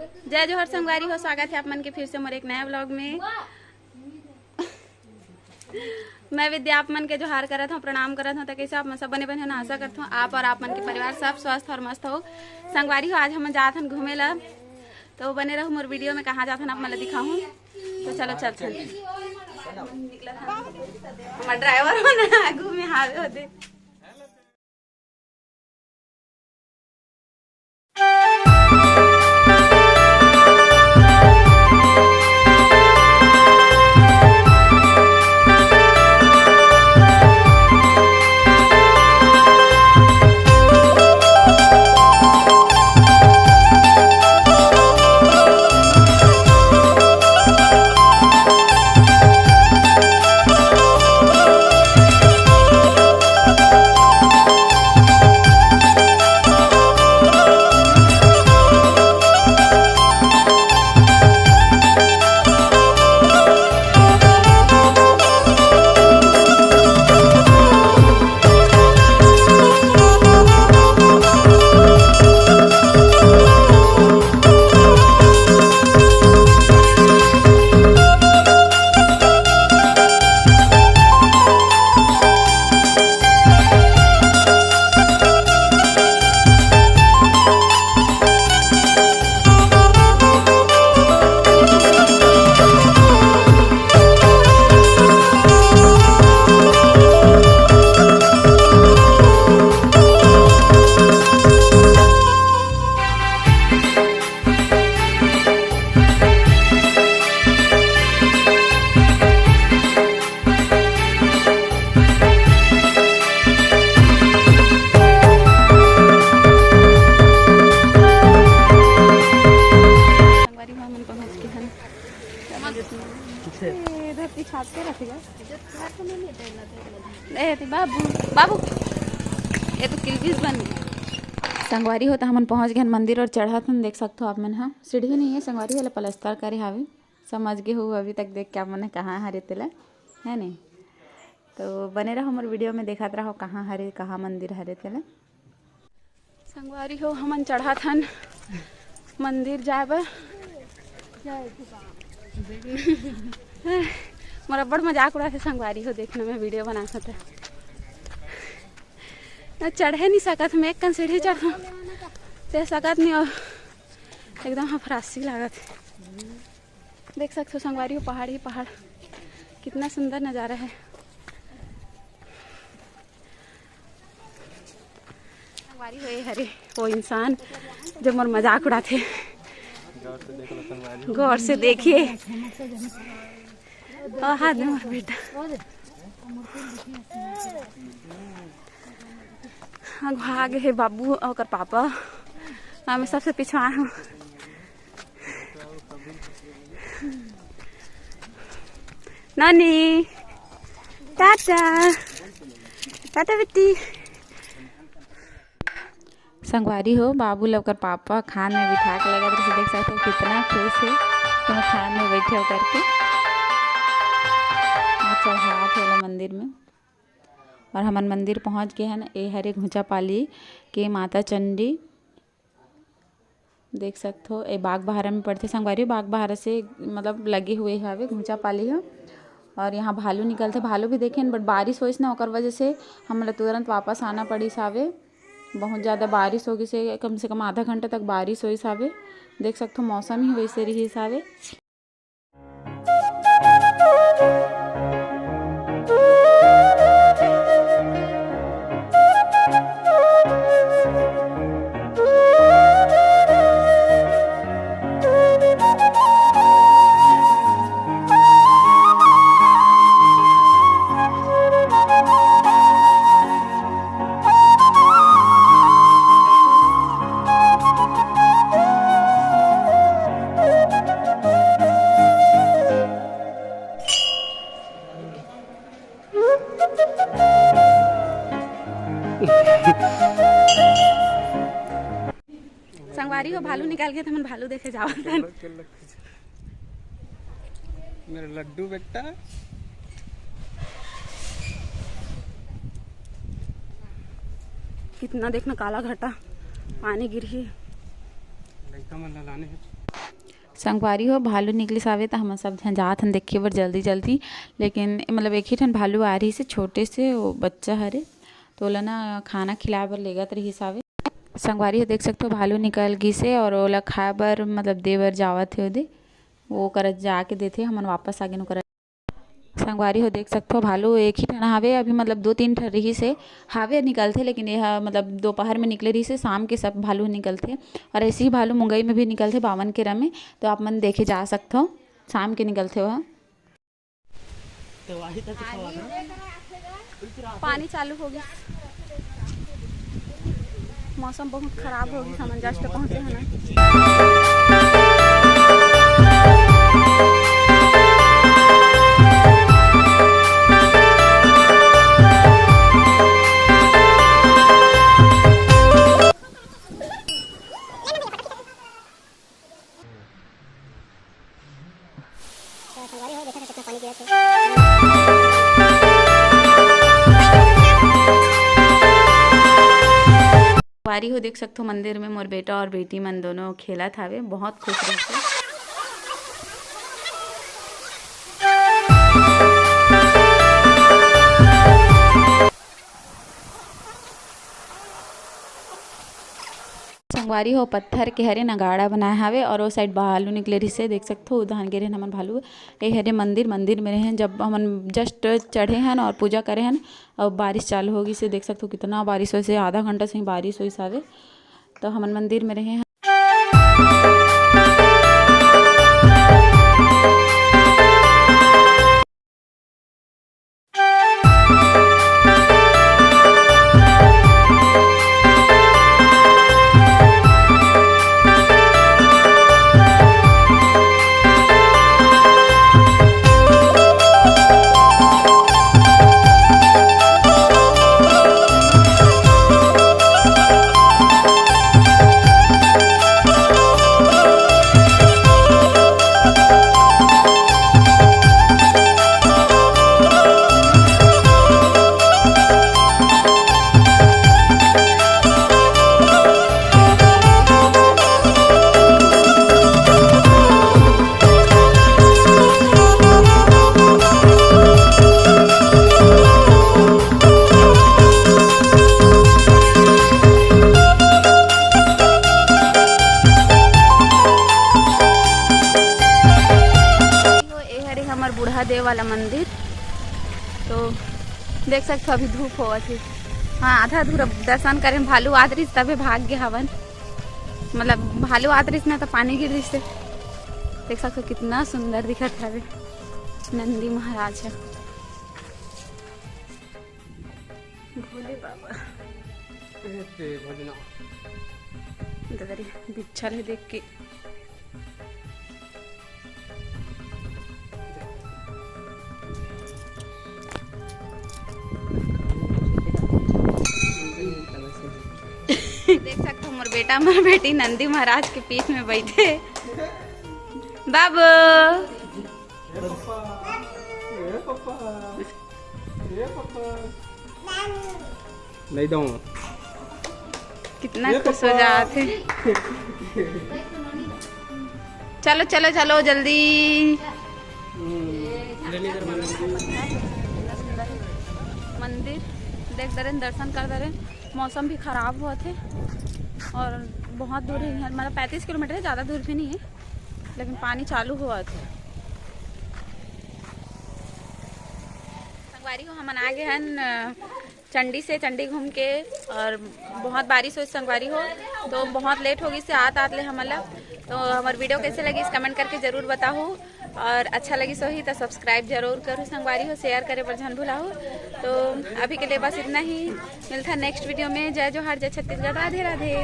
जय जोहर संगवारी हो, स्वागत है आप मन के फिर से मोरे एक नया व्लॉग में। मैं विद्या आप मन के जोहार करत हूँ, प्रणाम करत हूँ। तो कैसे आप मन सब बने बने आशा करता हूँ आप और आप मन के परिवार सब स्वस्थ और मस्त हो। संगवारी हो, आज हम जात हन घूमे ला, तो बने रहो मोर वीडियो में। कहाँ जात हन आप मन दिखाऊँ, तो चलो चलते हैं। हमारा ड्राइवर हो ना घूमे हावे होते। बाबू बाबू ये तो किलबिस बन संगवारी हो। तो हमन पहुंच गए मंदिर और चढ़त हन, देख सकते हो आप मन। हाँ, सीढ़ी नहीं है संगवारी वाला, पलस्तर करे हावे। समझ गए हो अभी तक देख क्या मन कहाँ हरे तेला है नहीं। तो बने रहो हमारे वीडियो में, देखत रहो कहाँ हरे कहाँ मंदिर हरे तेला। संगवारी हो हमन चढ़त हन मंदिर जाए मोरा बड़ मजाक उड़ा थे संगवारी हो, देखने में वीडियो बना सकते चढ़े नहीं सकत। मैं एक कन सीढ़ी चढ़ ते सकत नहीं और एकदम हफरासी लागत। देख सकते हो संगवारी हो, पहाड़ ही पहाड़, कितना सुंदर नज़ारा है। संगवारी हो ये हरे वो इंसान जो मोर मजाक उड़ाते, गौर से देखिए। हाथ में मोर बेटा आगे है बाबू और पापा, मैं सबसे पिछवा हूँ। नानी टाटा टाटा बेटी। संगवारी हो बाबू लोग कर पापा खान में बिठा के लगा, तो देख सकते हो कितना खुश है तो खान में बैठे होकर के। चढ़ात वाला मंदिर में और हमन मंदिर पहुंच गए हैं। ये हरे घुंचा पाली के माता चंडी, देख सकते हो। ये बाग बहारा में पड़ते संगवारी, बाग बहारा से मतलब लगे हुए हावे घुंचा पाली है। और यहाँ भालू निकलते, भालू भी देखे बट बारिश होइस ना, ओकर वजह से हम तुरंत वापस आना पड़ी सावे। बहुत ज़्यादा बारिश होगी से कम आधा घंटा तक बारिश होइस हावे। देख सकते हो मौसम ही वैसे रही सावे। संगवारी हो भालू निकाल के, तो हम भालू देखे जावा। मेरा लड्डू बेटा कितना देखना काला घटा पानी गिर ही। लड़का मन लाने है। संगवारी हो भालू निकलिस आवे तो हम सब झन जात हन देखे बर जल्दी जल्दी, लेकिन मतलब एक ही ठन भालू आ रही से छोटे से वो बच्चा हरे तो ओला ना खाना खिलाए बर लेगत रहिस आवे। संगवारी हो देख सकते हो भालू निकल गिस है और ओला खाए बर मतलब दे बर जावत है ओदे, वो करत जाके देथे हमन वापस आगे नु करत। संगवारी हो देख सकते हो भालू एक ही ठन हावे, अभी मतलब 2-3 ठन रही से हावे निकलथे, लेकिन यह मतलब दोपहर में निकले रही से शाम के सब भालू निकलथे। और ऐसे ही भालू मुंगई में भी निकलथे बावन केरा में, तो आप मन देखे जा सकते हो शाम के निकलथे वह। पानी चालू हो गया, मौसम बहुत खराब हो गया, हम जस्ट पहुँचे हैं ना। संगवारी हो देख सकते हो मंदिर में मोर बेटा और बेटी मन दोनों खेलत हावे, बहुत खुश रहते। संगवारी हो पत्थर के हरे नगाड़ा बनाए हावे और वो साइड भालू निकले रही से देख सकते हो उधान गिरे हमन भालू। ये हरे मंदिर में रहे जब हमन जस्ट चढ़े हैं और पूजा करे हैं और बारिश चालू होगी से देख सकते हो कितना बारिश हो से आधा घंटा से ही बारिश हुई सावे, तो हमन मंदिर में रहे हैं। बूढ़ा देव वाला मंदिर, तो देख सकते हो अभी धूप होगा थी। हाँ आधा अधूरा दर्शन करें, भालू आदरिस तबे भाग गए हवन, मतलब भालू आदरिस ना तो पानी गिर रही से देख सकते हो कितना सुंदर दिखत है। नंदी महाराज है, भोले बाबा बिच्छर है देख के। देख सकते हो मोर बेटा मोर बेटी नंदी महाराज के पीठ में बैठे। बाबू नहीं दो कितना खुश हो जाते। चलो चलो चलो जल्दी। मंदिर देख दे रहे, दर्शन कर दे रहे। मौसम भी खराब हुआ थे और बहुत दूर है, मतलब 35 किलोमीटर है, ज़्यादा दूर भी नहीं है, लेकिन पानी चालू हुआ था। संगवारी को हम आ गए हैं चंडी से, चंडी घूम के, और बहुत बारिश हुई संगवारी हो तो बहुत लेट होगी से आत ले हमला। तो हमारी वीडियो कैसे लगी इस कमेंट करके ज़रूर बताओ, और अच्छा लगी सो ही तो सब्सक्राइब जरूर करो संगवारी हो, शेयर करे पर झन भुलाओ। तो अभी के लिए बस इतना ही, मिलता है नेक्स्ट वीडियो में। जय जोहार, जय छत्तीसगढ़, राधे राधे।